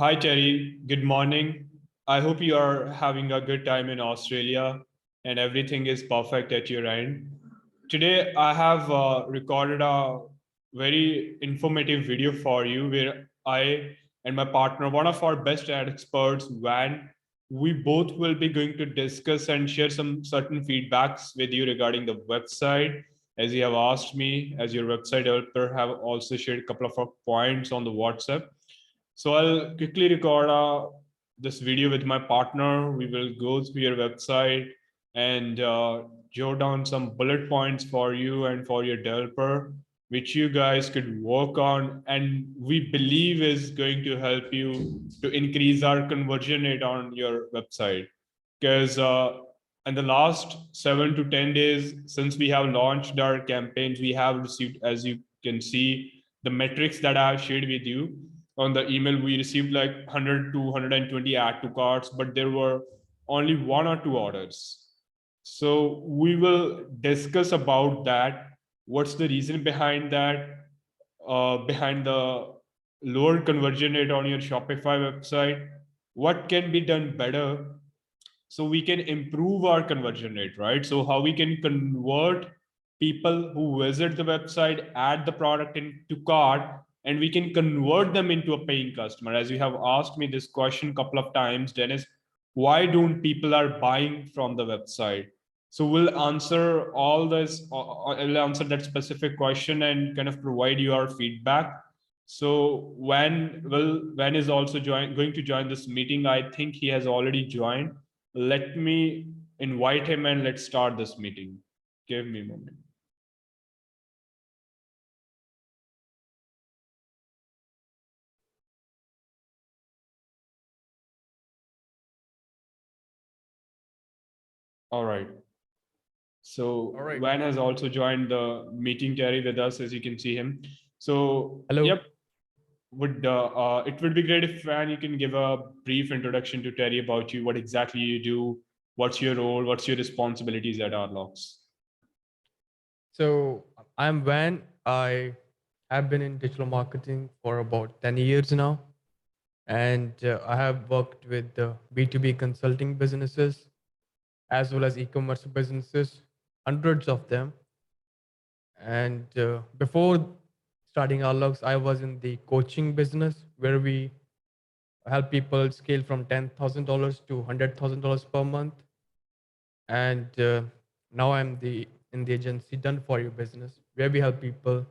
Hi, Terry. Good morning. I hope you are having a good time in Australia and everything is perfect at your end. Today, I have recorded a very informative video for you where I and my partner, one of our best ad experts, Van, we both will be going to discuss and share some certain feedbacks with you regarding the website. As you have asked me, as your website developer, have also shared a couple of points on the WhatsApp. So I'll quickly record this video with my partner. We will go through your website and jot down some bullet points for you and for your developer, which you guys could work on. And we believe is going to help you to increase our conversion rate on your website. Because in the last 7 to 10 days, since we have launched our campaigns, we have received, as you can see, the metrics that I have shared with you on the email. We received like 100 to 120 add to carts, but there were only 1 or 2 orders. So we will discuss about that. What's the reason behind that? Behind the lower conversion rate on your Shopify website? What can be done better so we can improve our conversion rate, right? So how we can convert people who visit the website, add the product into cart, and we can convert them into a paying customer. As you have asked me this question a couple of times, Dennis, why don't people are buying from the website? So we'll answer all this. I'll answer that specific question and kind of provide you our feedback. So when is also going to join this meeting? I think he has already joined. Let me invite him and let's start this meeting. Give me a moment. All right. So All right. Van has also joined the meeting, Terry, with us, as you can see him. So Hello. yep, would it would be great if Van you can give a brief introduction to Terry about you, what exactly you do, what's your role, what's your responsibilities at Arlox. So I'm Van. I have been in digital marketing for about 10 years now. And I have worked with B2B consulting businesses as well as e commerce businesses, hundreds of them. And before starting Arlox, I was in the coaching business where we help people scale from $10,000 to $100,000 per month. And now I'm in the agency Done For You business, where we help people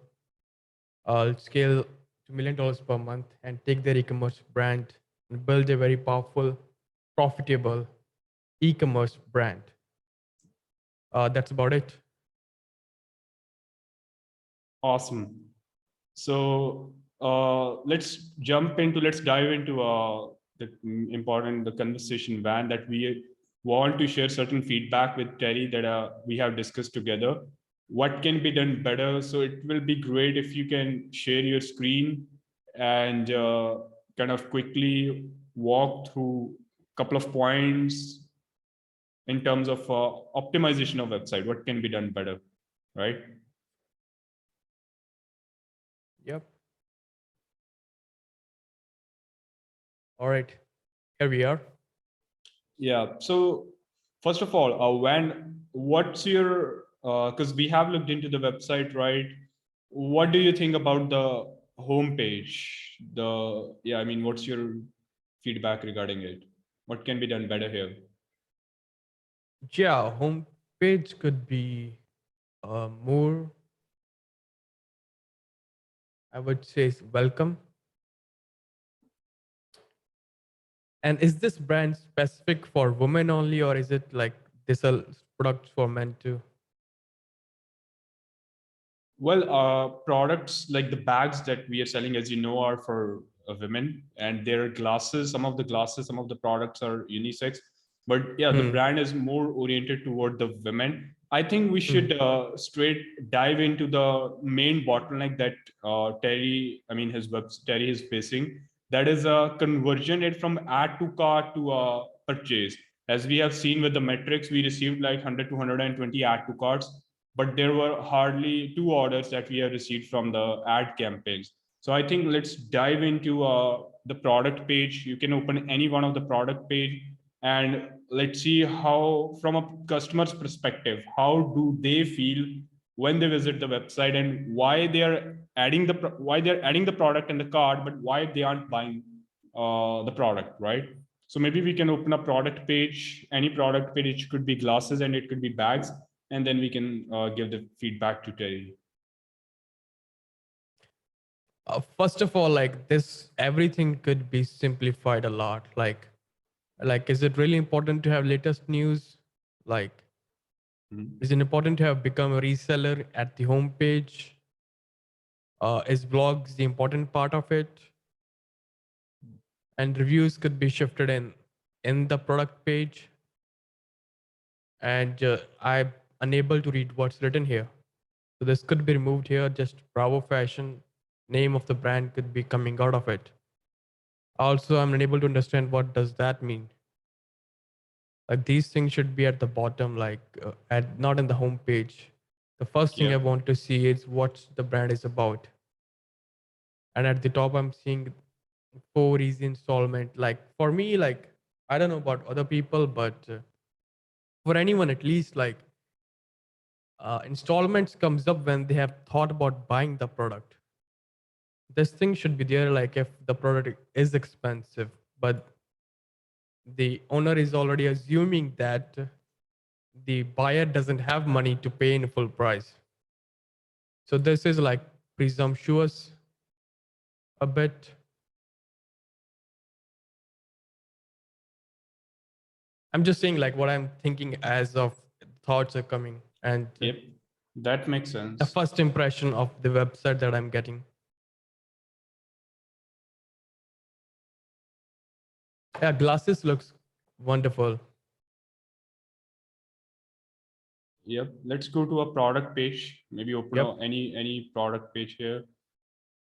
scale to $1 million per month and take their e-commerce brand and build a very powerful, profitable e-commerce brand. That's about it. Awesome. So let's dive into the conversation, Van, that we want to share certain feedback with Terry that we have discussed together. What can be done better? So it will be great if you can share your screen and kind of quickly walk through a couple of points in terms of optimization of website. What can be done better, right? Yep. All right. Here we are. Yeah. So first of all, what's your, because we have looked into the website, right? What do you think about the homepage? I mean, what's your feedback regarding it? What can be done better here? Yeah, homepage could be more, I would say, welcome. And is this brand specific for women only, or is it like this products for men too? Well, products like the bags that we are selling, as you know, are for women, and their glasses. Some of the products are unisex, but yeah, the Hmm. brand is more oriented toward the women. I think we Hmm. should straight dive into the main bottleneck that Terry is facing. That is a conversion rate from add to cart to purchase. As we have seen with the metrics, we received like 100 to 120 add to carts, but there were hardly 2 orders that we have received from the ad campaigns. So I think let's dive into the product page. You can open any one of the product page, and let's see how, from a customer's perspective, how do they feel when they visit the website, and why they are adding the product in the cart, but why they aren't buying the product, right? So maybe we can open a product page, any product page. It could be glasses and it could be bags, and then we can give the feedback to Terry. First of all, like this, everything could be simplified a lot. Like, is it really important to have latest news? Like, is it important to have become a reseller at the homepage? Is blogs the important part of it? And reviews could be shifted in the product page. And I'm unable to read what's written here. So this could be removed here. Just Bravo Fashion, name of the brand could be coming out of it. Also, I'm unable to understand what does that mean. Like these things should be at the bottom, like at not in the home page. The first thing I want to see is what the brand is about. And at the top, I'm seeing 4 easy installment. Like for me, like I don't know about other people, but for anyone at least, like installments comes up when they have thought about buying the product. This thing should be there, like if the product is expensive, but the owner is already assuming that the buyer doesn't have money to pay in full price. So this is like presumptuous a bit. I'm just saying like what I'm thinking as of thoughts are coming, and Yep, that makes the sense. first impression of the website that I'm getting. Yeah, glasses looks wonderful. Yep, let's go to a product page. Maybe open Yep. any product page here,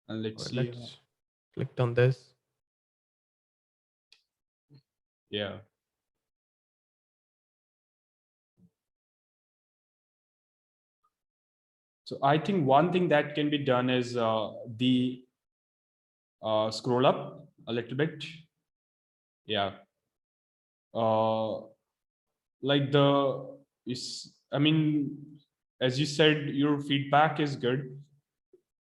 and let's see. Let's click on this. Yeah. So I think one thing that can be done is the scroll up a little bit. Yeah. Uh, like the is I mean, as you said, your feedback is good.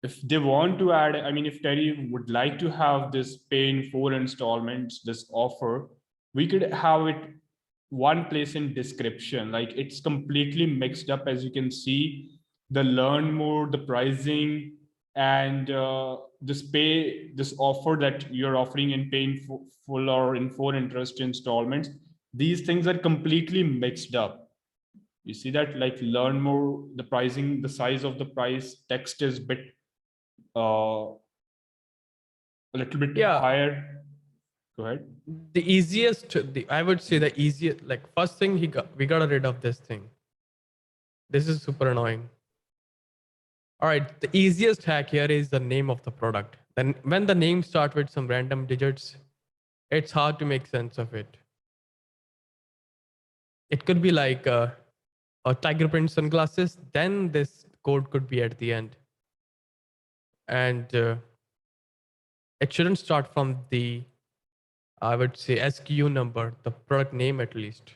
If they want to add, I mean, if Terry would like to have this pay in 4 installments, this offer, we could have it one place in description. Like it's completely mixed up, as you can see, the learn more, the pricing, and this offer that you're offering in pay in full or in 4 interest installments. These things are completely mixed up. You see that, like learn more, the pricing, the size of the price, text is bit a little bit Yeah, higher. Go ahead. the easiest, I would say the easiest, like first thing we got rid of this thing. This is super annoying. All right, the easiest hack here is the name of the product. Then when the name start with some random digits, it's hard to make sense of it. It could be like a tiger print sunglasses, then this code could be at the end. And it shouldn't start from the, I would say, SKU number, the product name at least.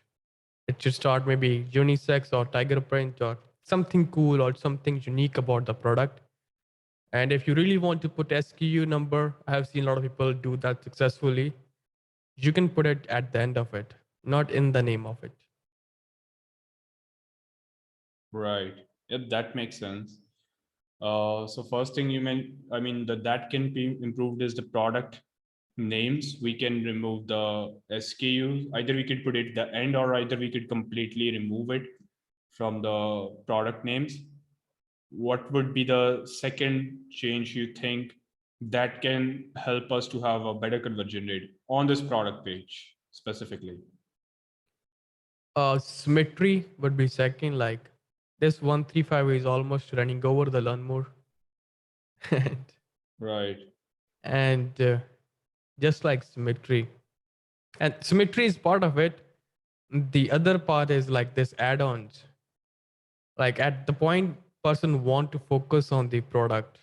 It should start maybe unisex or tiger print or something cool or something unique about the product. And if you really want to put SKU number, I have seen a lot of people do that successfully. You can put it at the end of it, not in the name of it. Right. Yep, that makes sense. So first thing you meant, I mean, that can be improved is the product names. We can remove the SKUs. Either we could put it at the end, or either we could completely remove it from the product names. What would be the second change you think that can help us to have a better conversion rate on this product page specifically? Symmetry would be second. Like this 135 is almost running over the learn more. Right. And just like symmetry, and symmetry is part of it. The other part is like this add-ons. Like at the point, person want to focus on the product,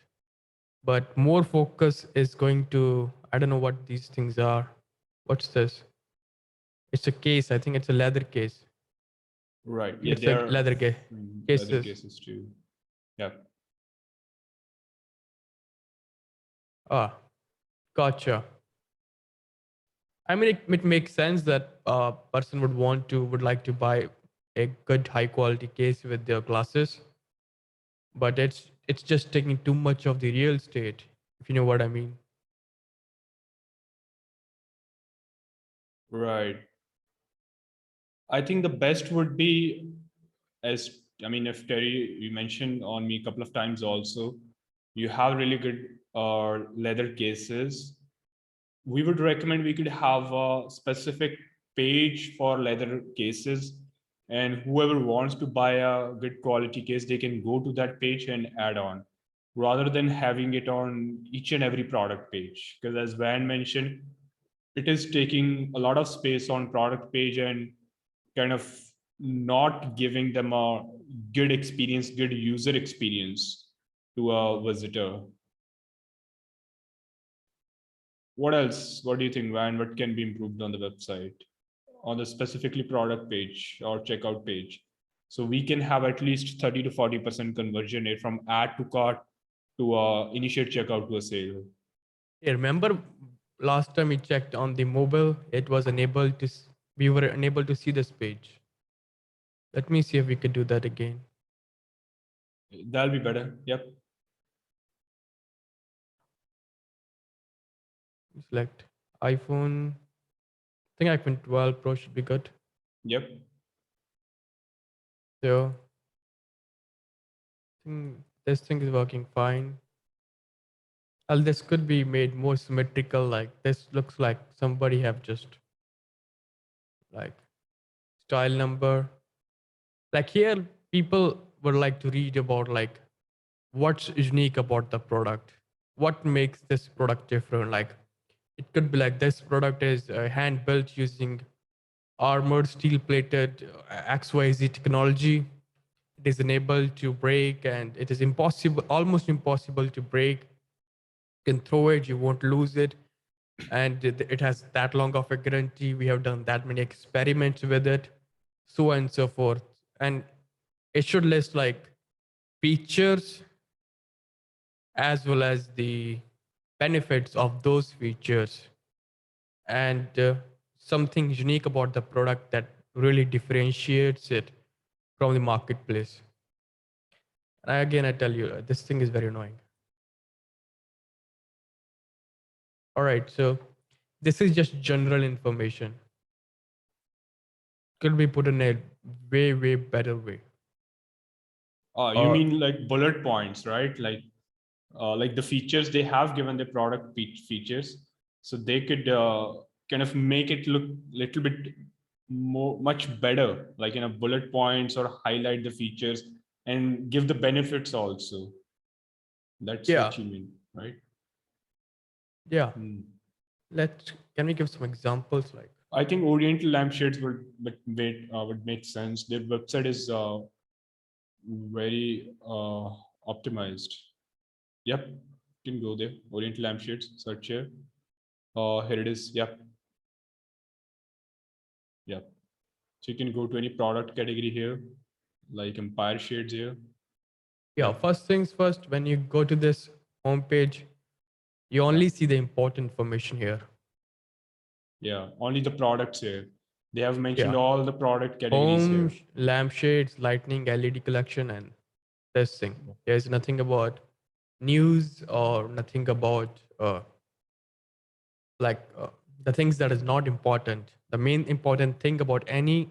but more focus is going to, I don't know what these things are. What's this? It's a case. I think it's a leather case. Right. Yeah, It's they a are leather leather cases. cases too. Yeah. Ah, gotcha. I mean, it makes sense that a person would like to buy a good high quality case with their glasses, but it's just taking too much of the real estate, if you know what I mean. Right. I think the best would be, as I mean, if Terry, you mentioned on me a couple of times also, you have really good leather cases. We would recommend we could have a specific page for leather cases, and whoever wants to buy a good quality case, they can go to that page and add on, rather than having it on each and every product page. Because as Van mentioned, it is taking a lot of space on product page and kind of not giving them a good experience, good user experience to a visitor. What else? What do you think, Van? What can be improved on the website, on the specifically product page or checkout page? So we can have at least 30 to 40% conversion rate from add to cart to initiate checkout to a sale. Yeah, remember last time we checked on the mobile, it was unable to. We were unable to see this page. Let me see if we could do that again. That'll be better. Yep. Select iPhone. I think iPhone 12 Pro should be good. Yep. So I think this thing is working fine. Well, this could be made more symmetrical. Like this looks like somebody have just like style number. Like here, people would like to read about like what's unique about the product, what makes this product different. Like it could be like this product is hand built using armored steel plated XYZ technology. It is enabled to break and it is impossible, almost impossible to break. You can throw it, you won't lose it, and it has that long of a guarantee. We have done that many experiments with it, so on and so forth. And it should list like features as well as the benefits of those features and something unique about the product that really differentiates it from the marketplace. And again, I tell you, this thing is very annoying. All right, so this is just general information. Could be put in a way, way better way. You Or mean like bullet points, right? Like the features they have given the product features, so they could kind of make it look little bit more much better, like in a bullet points, or highlight the features and give the benefits also. That's yeah, what you mean, right? yeah. Hmm. Can we give some examples? Like, I think Oriental lampshades would make sense. Their website is very optimized. Yep, you can go there. Oriental lampshades, search here. Here it is. Yep, yep. So you can go to any product category here, like Empire shades here. yeah, Yep. first things first, when you go to this homepage, you Yeah. only see the important information here. Yeah. Only the products here. They have mentioned Yeah. all the product categories Home, here. lampshades, lightning, LED collection, and this thing. There's nothing about news or nothing about like the things that is not important. The main important thing about any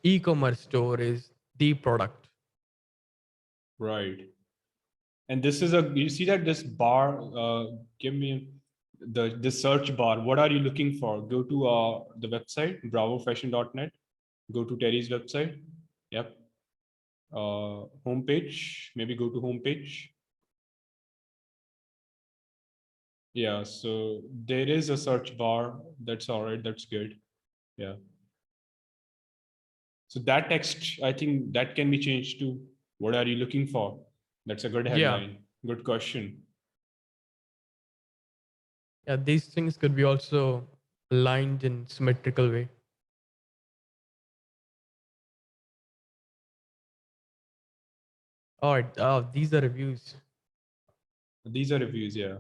e-commerce store is the product. Right. And this is a, you see that this bar, give me the search bar. What are you looking for? Go to the website, bravofashion.net. Go to Terry's website. Yep. Homepage. Maybe go to homepage. Yeah, so there is a search bar. That's all right. That's good. Yeah. So that text, I think that can be changed to what are you looking for? That's a good Yeah. headline. Good question. Yeah, these things could be also aligned in symmetrical way. All right, these are reviews. These are reviews, yeah.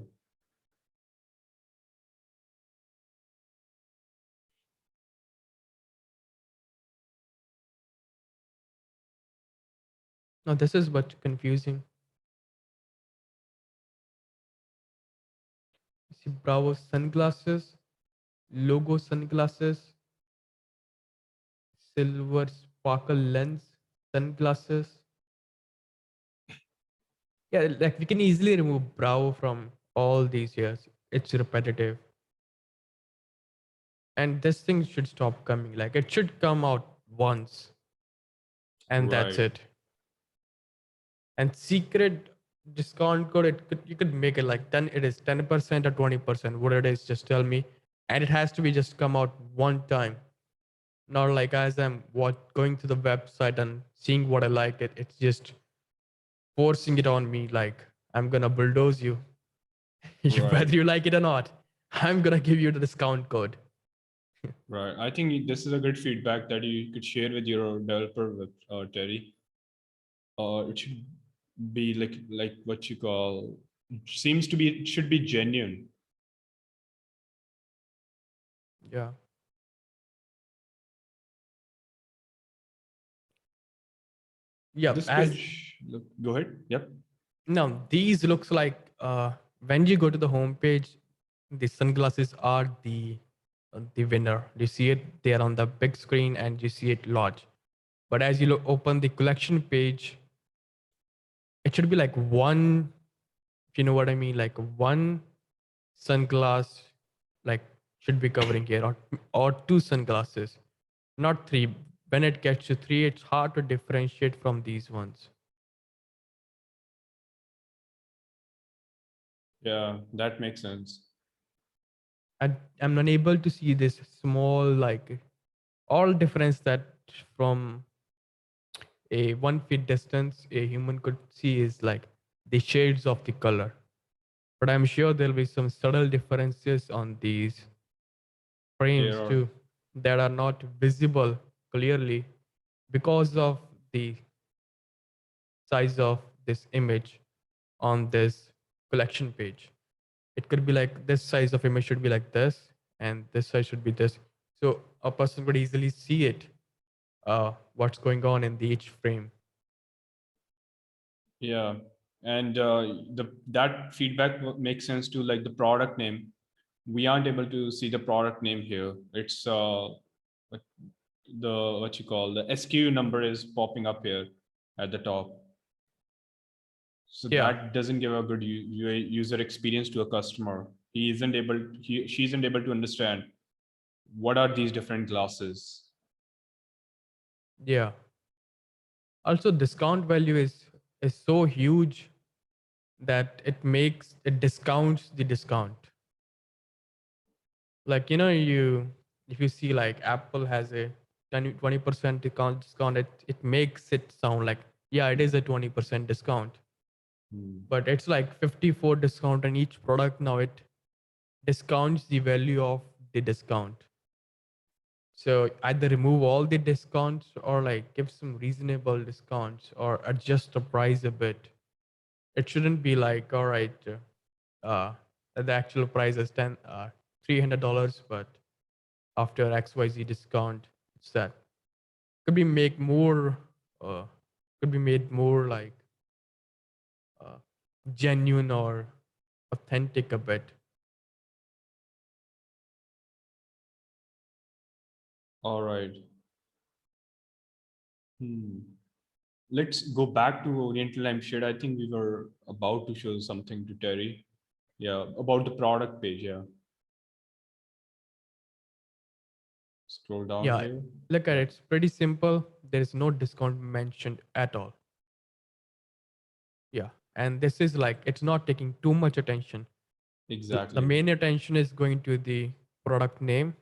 Now this is what confusing. You see, Bravo sunglasses, logo sunglasses, silver sparkle lens sunglasses. Yeah, like we can easily remove Bravo from all these years. It's repetitive. And this thing should stop coming. Like it should come out once and that's Right, it. And secret discount code, you could make it like 10, it is 10% or 20%, what it is, just tell me. And it has to be just come out one time. Not like as I'm going to the website and seeing what I like, it's just forcing it on me like I'm gonna bulldoze you. right, Whether you like it or not, I'm gonna give you the discount code. right. I think this is a good feedback that you could share with your developer, with Terry. It should be like what you call, seems to be, it should be genuine. Yeah. Yeah. This As page, look, go ahead. Yep. now these looks like when you go to the home page, the sunglasses are the winner. You see it there on the big screen and you see it large. But as you open the collection page, it should be like one, if you know what I mean, like one sunglass, like should be covering here, or two sunglasses, not three. When it gets to three, it's hard to differentiate from these ones. Yeah, that makes sense. I'm unable to see this small like all difference that from a 1 feet distance a human could see is like the shades of the color. But I'm sure there'll be some subtle differences on these There frames are, too that are not visible clearly because of the size of this image on this collection page. It could be like this size of image should be like this, and this size should be this. So a person could easily see it, what's going on in the each frame. yeah. And the that feedback makes sense to like the product name. We aren't able to see the product name here. It's what- the what you call, the SKU number is popping up here at the top. So Yeah, that doesn't give a good user experience to a customer. She isn't able to understand what are these different glasses. yeah. Also, discount value is so huge that it discounts the discount. Like you if you see like Apple has a 20% discount, it makes it sound like yeah, it is a 20% discount, Hmm. but it's like 54 discount on each product. Now it discounts the value of the discount. So either remove all the discounts or like give some reasonable discounts or adjust the price a bit. It shouldn't be like, all right, the actual price is $300, but after XYZ discount, it's that. Could be make more, uh, could be made more like uh, genuine or authentic a bit. All right. Hmm. Let's go back to Oriental Lampshade. I think we were about to show something to Terry. Yeah, about the product page. Yeah. Scroll down Yeah, here. look at it. Yeah, It's pretty simple. There is no discount mentioned at all. Yeah, and this is like it's not taking too much attention. The exactly. main attention is going to the product name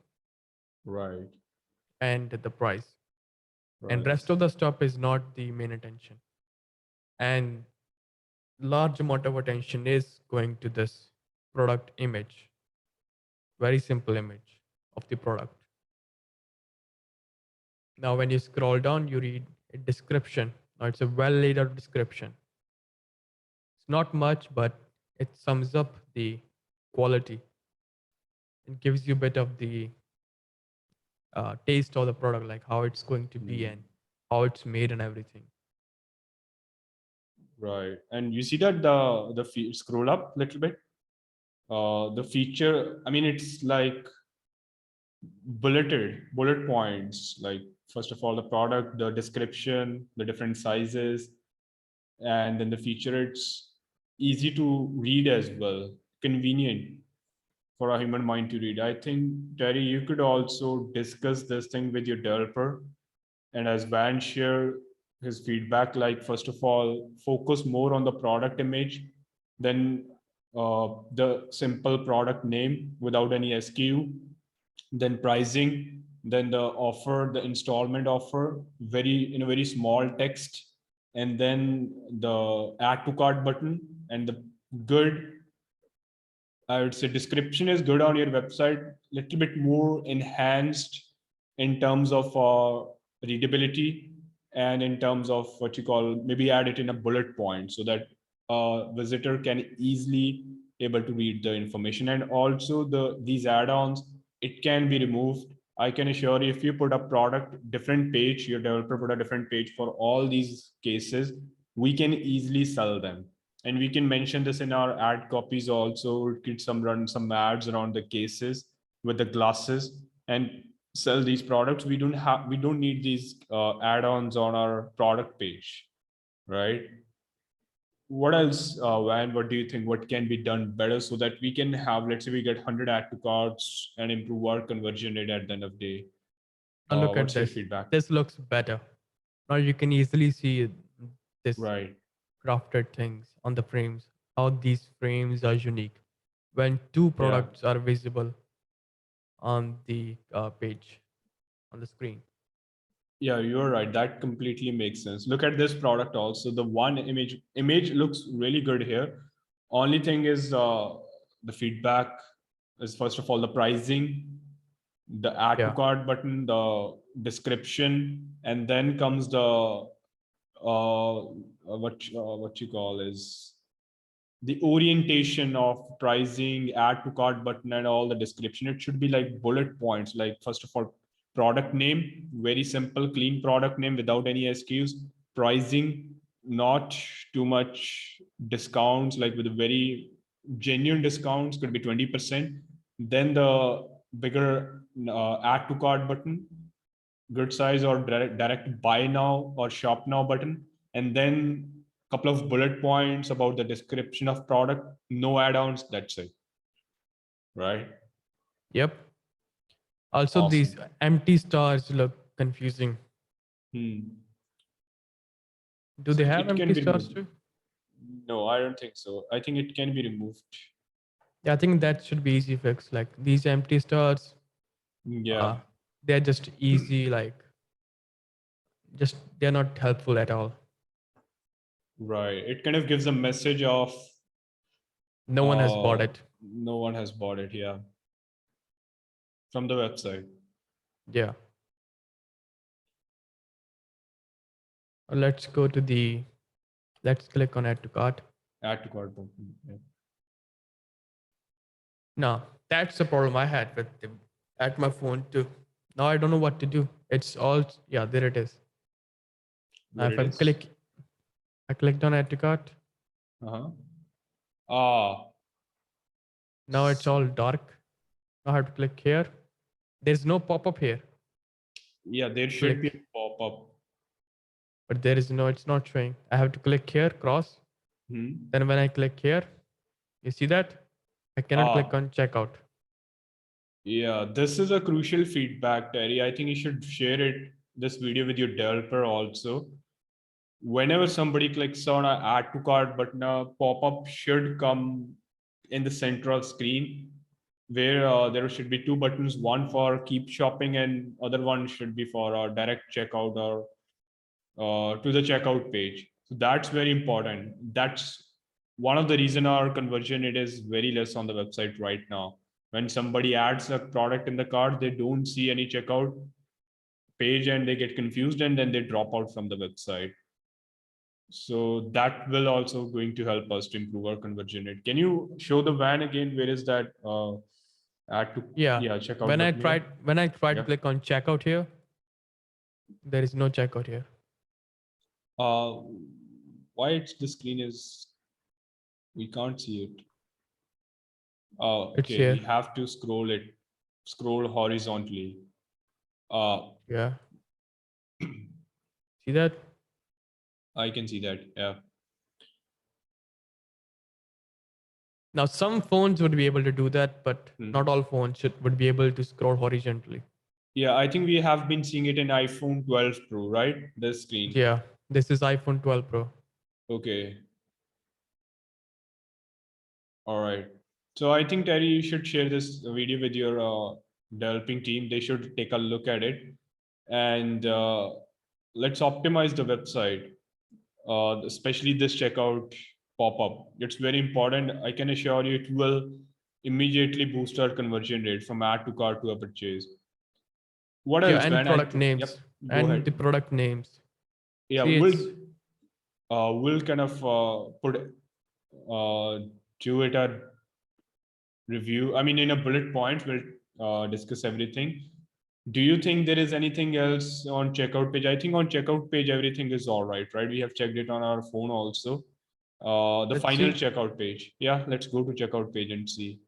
Right. and the price, and Right. rest of the stuff is not the main attention. And large amount of attention is going to this product image. very simple image of the product. Now, when you scroll down, you read a description. Now, it's a well laid out description. It's not much, but it sums up the quality. It gives you a bit of the taste of the product, like how it's going to be and how it's made and everything. Right. And you see that scroll up a little bit. The feature, I mean, it's like bullet points. Like first of all, the product, the description, the different sizes, and then the feature. It's easy to read as well, convenient for a human mind to read. I think, Terry, you could also discuss this thing with your developer, and as Van share his feedback, like first of all, focus more on the product image than the simple product name without any SKU, then pricing, then the offer, the installment offer, very in a very small text, and then the add to cart button and the good, I would say description is good on your website, little bit more enhanced in terms of readability and in terms of what you call, maybe add it in a bullet point so that a visitor can easily able to read the information. And also these add-ons, it can be removed. I can assure you, if you put a product different page, your developer put a different page for all these cases, we can easily sell them, and we can mention this in our ad copies also. Could some run some ads around the cases with the glasses and sell these products. We don't need these add-ons on our product page, right? What else, Van? What do you think? What can be done better so that we can have, let's say, we get 100 add to carts and improve our conversion rate at the end of the day? Now, look at What's your this. feedback? This looks better. Now, you can easily see this Right. crafted things on the frames, how these frames are unique when two Yeah. products are visible on the page, on the screen. Yeah, you're right. That completely makes sense. Look at this product also. The one image looks really good here. Only thing is the feedback is first of all the pricing, the add to Yeah. cart button, the description, and then comes the what you call is the orientation of pricing, add to cart button, and all the description. It should be like bullet points. Like first of all, product name, very simple, clean product name without any SKUs. Pricing, not too much discounts, like with a very genuine discounts, could be 20%. Then the bigger add to cart button, good size, or direct buy now or shop now button, and then couple of bullet points about the description of product, no add-ons, that's it, right? Yep. Also, these Awesome. empty stars look confusing. Do So they have it can empty be stars removed. too? No, I don't think so. I think it can be removed. Yeah, I think that should be easy fix. Like these empty stars, Yeah, uh, they're just easy. Like, just they're not helpful at all. right. It kind of gives a message of No one has bought it. no one has bought it, yeah, from the website. Yeah. Let's go to the. Let's click on add to cart. Add to cart button. Yeah. No, that's the problem I had with the, at my phone too. Now I don't know what to do. It's all, yeah, there it is. Now There if it I is. click, I clicked on add to cart. Uh-huh. Ah, Now it's all dark. Now I have to click here. There's no pop-up here. yeah, there should be a Click, pop-up. but there is no, it's not showing. I have to click here, cross. Then when I click here, you see that? I cannot click Ah, on checkout. yeah, this is a crucial feedback, Terry. I think you should share this video with your developer also. Whenever somebody clicks on an add to cart button, a pop-up should come in the center of screen, where there should be two buttons, one for keep shopping and other one should be for direct checkout or to the checkout page. So that's very important. That's one of the reason our conversion it is very less on the website right now. When somebody adds a product in the cart, they don't see any checkout page and they get confused and then they drop out from the website. So that will also going to help us to improve our conversion rate. Can you show the van again? Where is that add to, Yeah. yeah, checkout When I button here? tried when I tried to Yeah. click on checkout here, there is no checkout here. Uh, why it's the screen is we can't see it. It's Okay, we here. have to scroll horizontally. Uh, Yeah. See that? I can see that. Yeah. Now some phones would be able to do that, but Hmm. not all phones would be able to scroll horizontally. Yeah, I think we have been seeing it in iPhone 12 Pro, right? This screen. Yeah. This is iPhone 12 Pro. Okay. All right. So I think Terry, you should share this video with your developing team. They should take a look at it, and let's optimize the website, especially this checkout pop-up. It's very important. I can assure you, it will immediately boost our conversion rate from add to cart to a purchase. What Yeah, else, and man? product Yep. names. Go And the ahead. product names. Yeah, See, it's we'll kind of put do it a review. I mean, in a bullet point, we'll discuss everything. Do you think there is anything else on checkout page? I think on checkout page everything is all right, right? We have checked it on our phone also. The let's final see. checkout page. Yeah, let's go to checkout page and see.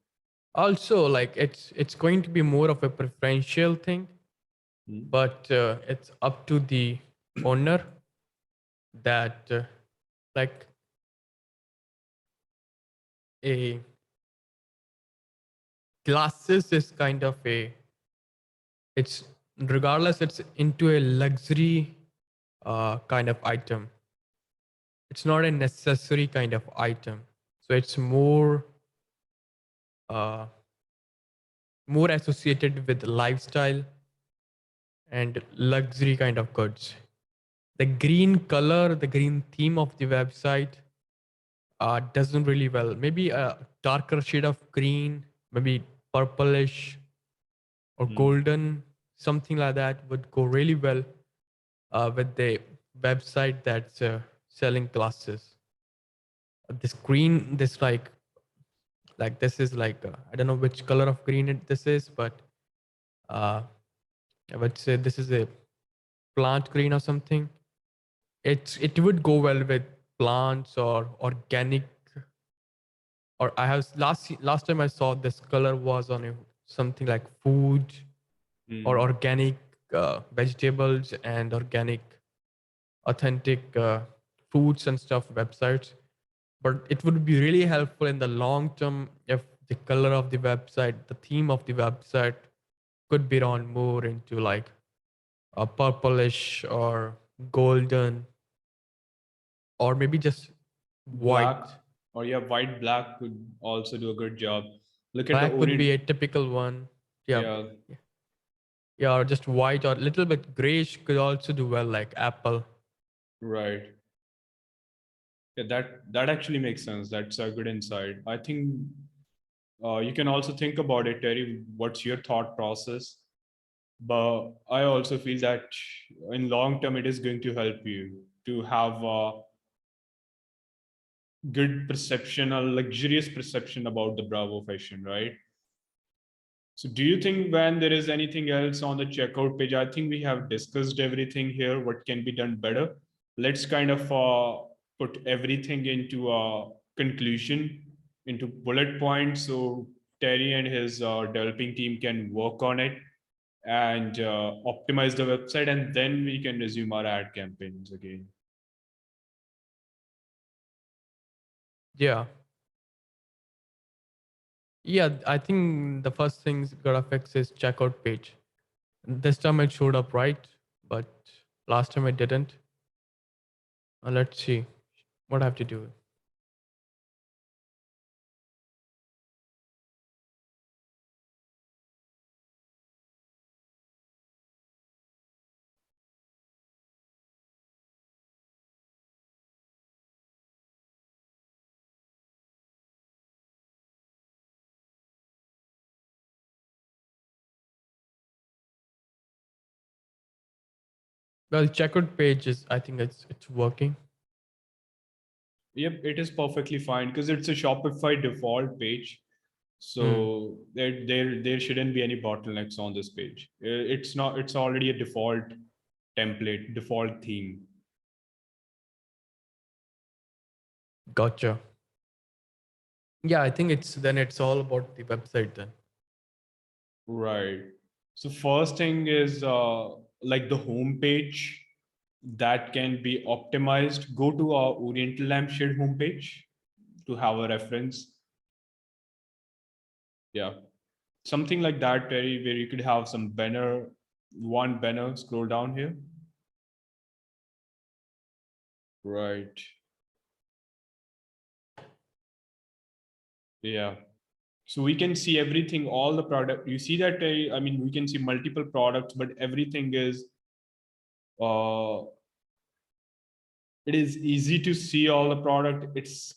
Also, like it's going to be more of a preferential thing, Hmm. but it's up to the owner that like a glasses is kind of a it's regardless it's into a luxury kind of item. It's not a necessary kind of item, so it's uh, more associated with lifestyle and luxury kind of goods. The green color, the green theme of the website doesn't really well. Maybe a darker shade of green, maybe purplish or Hmm. golden, something like that would go really well with the website that's selling glasses. This green, this like this is like I don't know which color of green this is, but uh, I would say this is a plant green or something. It would go well with plants or organic. Or I have last time I saw this color was on a, something like food or Hmm. organic vegetables and organic authentic fruits and stuff websites. But it would be really helpful in the long term if the color of the website, the theme of the website could be on more into like a purplish or golden or maybe just Black, white. or yeah, white black could also do a good job. Look at the Black would be orient. a typical one. Yeah. Yeah, Yeah, or just white or a little bit grayish could also do well, like apple. right. Yeah, that actually makes sense. That's a good insight. I think you can also think about it, Terry. What's your thought process? But I also feel that in long term, it is going to help you to have a good perception, a luxurious perception about the Bravo fashion, right? So, do you think when there is anything else on the checkout page? I think we have discussed everything here. What can be done better? Let's kind of put everything into a conclusion, into bullet points, so Terry and his developing team can work on it and optimize the website, and then we can resume our ad campaigns again. Yeah. Yeah, I think the first things gotta fix is checkout page. This time it showed up right, but last time it didn't. Let's see what I have to do. Well, checkout page is, I think it's working. Yep, it is perfectly fine because it's a Shopify default page. Hmm. So there shouldn't be any bottlenecks on this page. It's not. It's already a default template, default theme. Gotcha. Yeah, I think it's all about the website then. Right. So first thing is like the home page that can be optimized. Go to our Oriental Lampshade homepage to have a reference. Yeah, something like that, Terry, where you could have some banner, one banner. Scroll down here. Right. Yeah. So we can see everything, all the product. You see that, Terry? I mean, we can see multiple products, but everything is uh, it is easy to see all the product. It's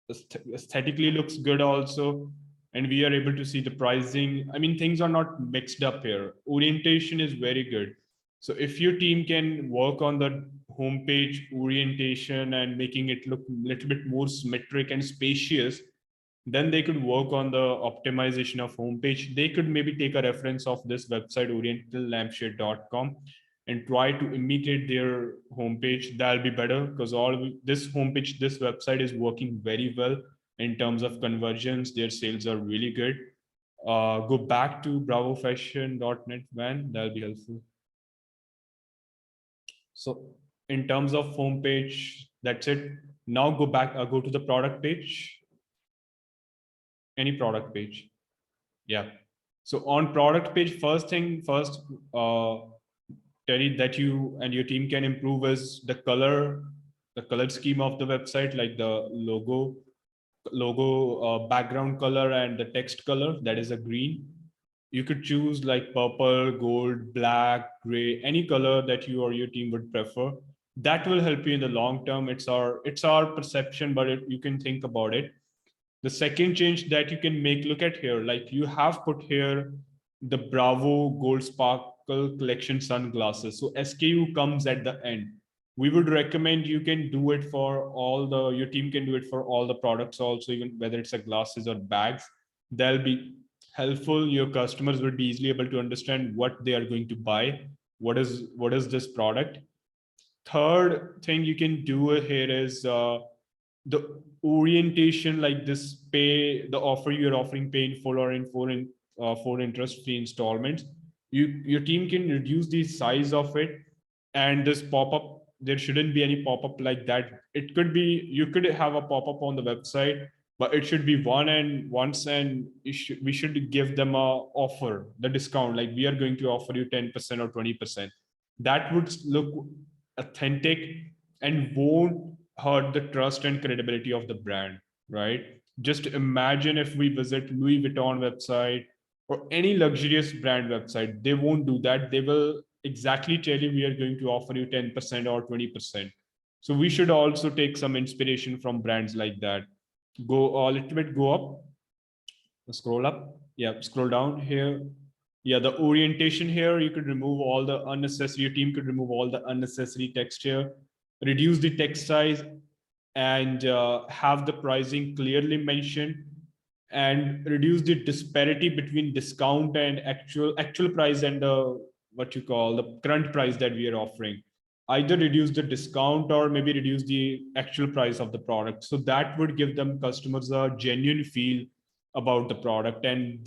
aesthetically looks good also, and we are able to see the pricing. I mean, things are not mixed up here. Orientation is very good. So if your team can work on the homepage orientation and making it look a little bit more symmetric and spacious, then they could work on the optimization of homepage. They could maybe take a reference of this website orientallampshade.com and try to imitate their homepage. That'll be better because all this homepage, this website is working very well in terms of conversions. Their sales are really good. Go back to bravofashion.net, man. That'll be helpful. So in terms of homepage, that's it. Now go back, go to the product page, any product page. Yeah. So on product page, first thing first, Terry, that you and your team can improve is the color scheme of the website, like the logo background color and the text color, that is a green. You could choose like purple, gold, black, gray, any color that you or your team would prefer. That will help you in the long term. It's our perception, but you can think about it. The second change that you can make, look at here, like you have put here the Bravo Gold Sparkle Collection sunglasses. So SKU comes at the end. We would recommend you can do it for your team can do it for all the products also, even whether it's a glasses or bags. They'll be helpful. Your customers will be easily able to understand what they are going to buy. What is this product? Third thing you can do here is the orientation, like this pay, the offer you're offering, pay in full or in four interest free installments. Your team can reduce the size of it, and this pop-up, there shouldn't be any pop-up like that. It could be, you could have a pop-up on the website, but it should be once, and we should give them a offer, the discount, like we are going to offer you 10% or 20%. That would look authentic and won't hurt the trust and credibility of the brand, right? Just imagine if we visit Louis Vuitton website or any luxurious brand website, they won't do that. They will exactly tell you, we are going to offer you 10% or 20%. So we should also take some inspiration from brands like that. Go a little bit, go up, scroll up. Yeah, scroll down here. Yeah, the orientation here, you could remove all the unnecessary, your team could remove all the unnecessary text here, reduce the text size, and have the pricing clearly mentioned, and reduce the disparity between discount and actual price and the what you call the current price that we are offering. Either reduce the discount or maybe reduce the actual price of the product, so that would give them customers a genuine feel about the product, and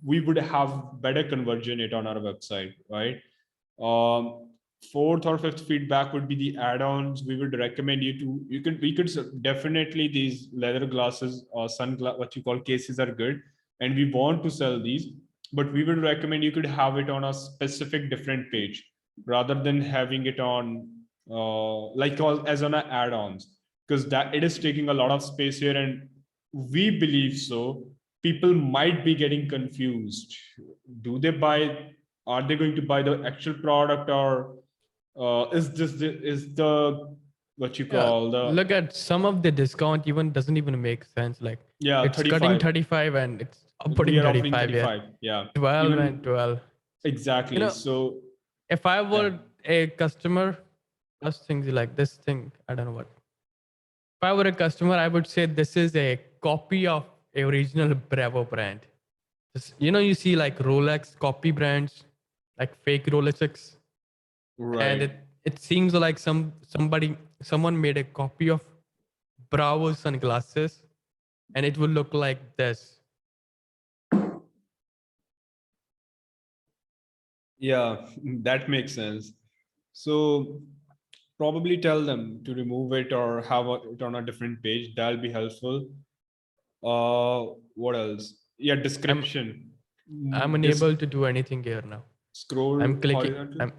we would have better conversion it on our website, right? um, Fourth or fifth feedback would be the add-ons. We would recommend we could definitely, these leather glasses or sunglass, what you call cases, are good, and we want to sell these, but we would recommend you could have it on a specific different page rather than having it on like as on a add-ons, because that it is taking a lot of space here, and we believe so people might be getting confused. Do they buy, are they going to buy the actual product, or is the what you Yeah, call the look at some of the discount even doesn't even make sense. Like yeah it's cutting 35, 35 and it's we putting are offering 35. Yeah, 35, yeah, 12 and even 12. You exactly. know, So if I yeah, were a customer, first things like this thing, I don't know what. If I were a customer, I would say this is a copy of a original Bravo brand. You know, you see like Rolex copy brands, like fake Rolexes, and Right. it seems like someone made a copy of Bravo sunglasses, and it will look like this. Yeah, that makes sense. So probably tell them to remove it or have it on a different page. That'll be helpful. What else? Yeah, I'm description. I'm Just unable to do anything here now. I'm scroll clicking. horizontal.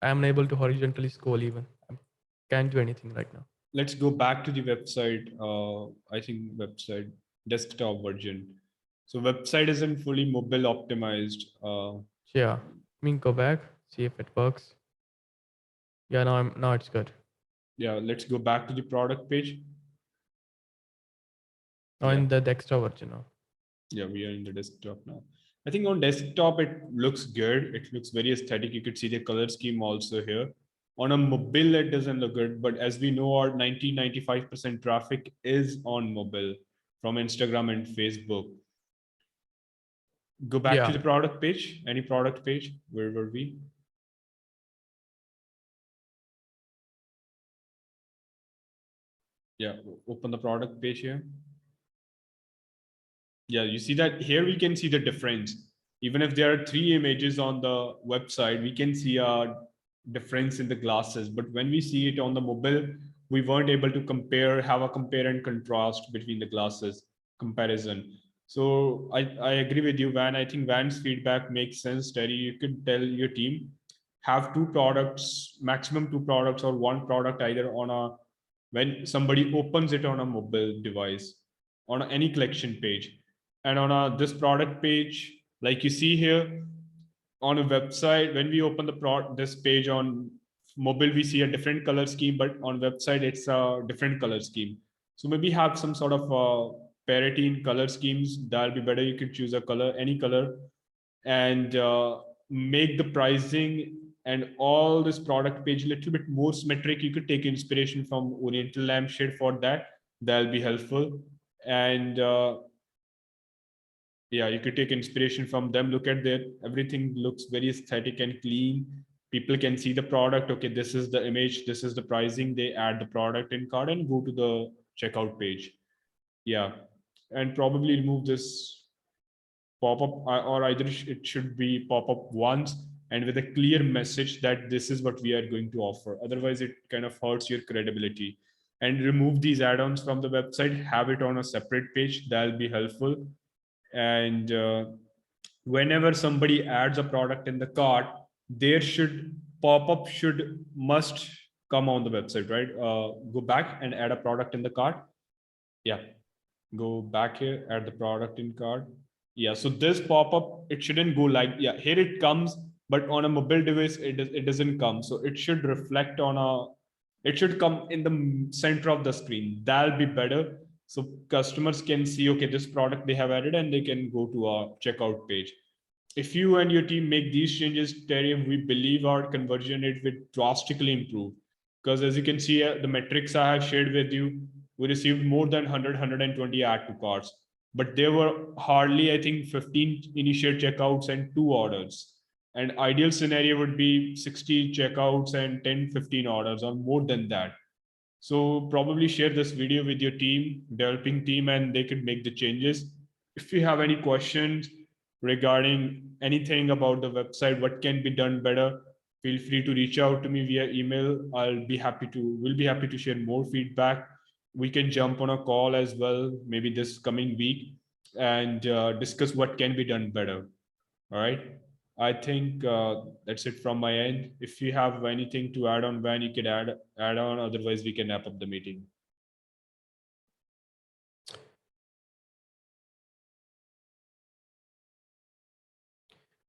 I'm unable to horizontally scroll even. I can't do anything right now. Let's go back to the website. I think website desktop version. So website isn't fully mobile optimized. So yeah, I mean go back, see if it works. Yeah, now it's good. Yeah, let's go back to the product page. Now Yeah, in the desktop version now. yeah, we are in the desktop now. I think on desktop it looks good. It looks very aesthetic. You could see the color scheme also here. On a mobile, it doesn't look good, but as we know, our 95% traffic is on mobile from Instagram and Facebook. Go back to Yeah. the product page. Any product page? Where were we? Yeah, open the product page here. Yeah, you see that here we can see the difference. Even if there are three images on the website, we can see a difference in the glasses. But when we see it on the mobile, we weren't able to have a compare and contrast between the glasses comparison. So I agree with you, Van. I think Van's feedback makes sense. Terry, you could tell your team have two products, maximum two products, or one product either on a when somebody opens it on a mobile device on any collection page and on this product page like you see here on a website when we open this page on mobile we see a different color scheme but on website it's a different color scheme so maybe have some sort of parity in color schemes that'll be better you could choose a color any color and make the pricing and all this product page a little bit more symmetric. You could take inspiration from Oriental lampshade for that. That'll be helpful. And yeah, you could take inspiration from them. Look at that. Everything looks very aesthetic and clean. People can see the product. Okay, this is the image. This is the pricing. They add the product in card and go to the checkout page. Yeah, and probably remove this pop-up or either it should be pop-up once and with a clear message that this is what we are going to offer otherwise it kind of hurts your credibility and remove these add-ons from the website have it on a separate page that'll be helpful and whenever somebody adds a product in the cart there should pop-up should must come on the website right go back and add a product in the cart yeah go back here add the product in card yeah so this pop-up it shouldn't go like yeah here it comes but on a mobile device it doesn't come so it should reflect on a it should come in the center of the screen that'll be better so customers can see okay this product they have added and they can go to a checkout page if you and your team make these changes, Terry, we believe our conversion rate will drastically improve. Because as you can see, the metrics I have shared with you, we received more than 100, add to carts. But there were hardly, I think, 15 initial checkouts and two orders. And ideal scenario would be 60 checkouts and 10, 15 orders or more than that. So probably share this video with your team, developing team, and they could make the changes. If you have any questions regarding anything about the website, what can be done better, feel free to reach out to me via email. We'll be happy to share more feedback. We can jump on a call as well, maybe this coming week, and discuss what can be done better. All right. I think that's it from my end. If you have anything to add on, Van, you could add on. Otherwise, we can wrap up the meeting.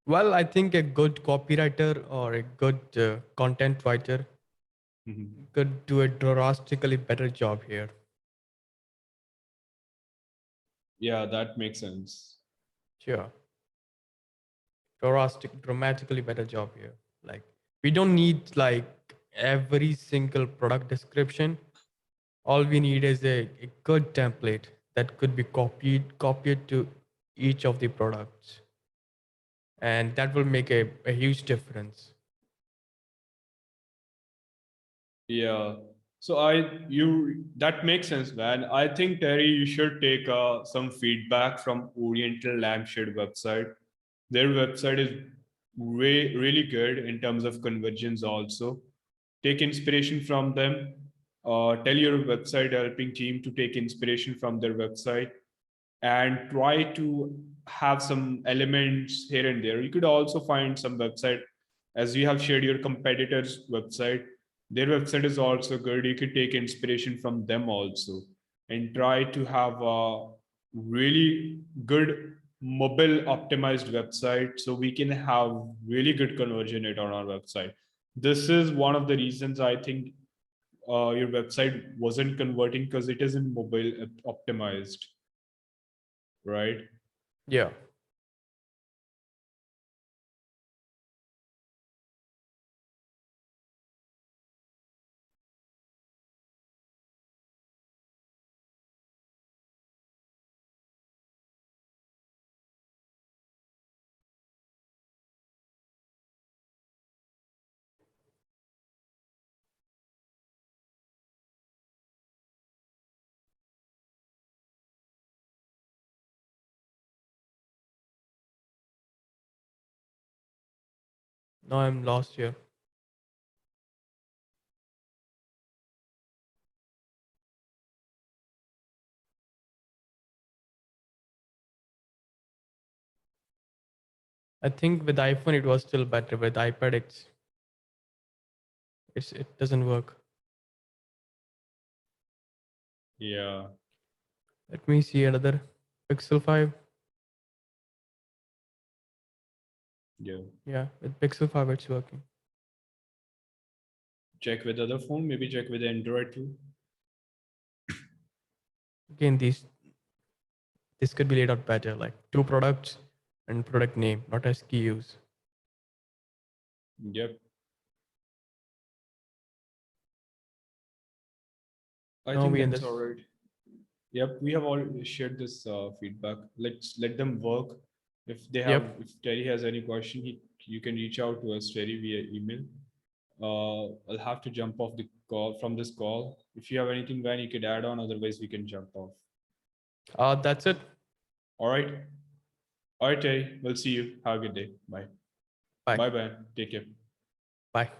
Well, I think a good copywriter or a good content writer Mhm. could do a drastically better job here. Yeah, that makes sense. Sure. Dramatically better job here. Like We don't need like every single product description. All we need is a good template that could be copied to each of the products, and that will make a huge difference. Yeah. So that makes sense, man. I think Terry, you should take some feedback from Oriental Lampshade website. Their website is really good in terms of conversions also. Take inspiration from them. Tell your website helping team to take inspiration from their website and try to have some elements here and there. You could also find some website, as you have shared your competitors' website. Their website is also good. You could take inspiration from them also and try to have a really good mobile optimized website so we can have really good conversion rate on our website. This is one of the reasons I think your website wasn't converting because it isn't mobile optimized, right? Yeah. Now I'm lost here. I think with iPhone it was still better. With iPad it doesn't work. Yeah, Let me see another Pixel 5. yeah. Yeah, with Pixel 5 it's working. Check with other phone, maybe check with Android too. Again, this could be laid out better, like two products and product name, not SKUs. Yep. I Now think we in that's this. all right. Yep, we have all shared this feedback. Let's let them work. Yep. If Terry has any question, you can reach out to us, Terry, via email. I'll have to jump off the call from this call. If you have anything, Van, you could add on. Otherwise, we can jump off. That's it. All right. All right, Terry. We'll see you. Have a good day. Bye. Bye. Bye, bye. Take care. Bye.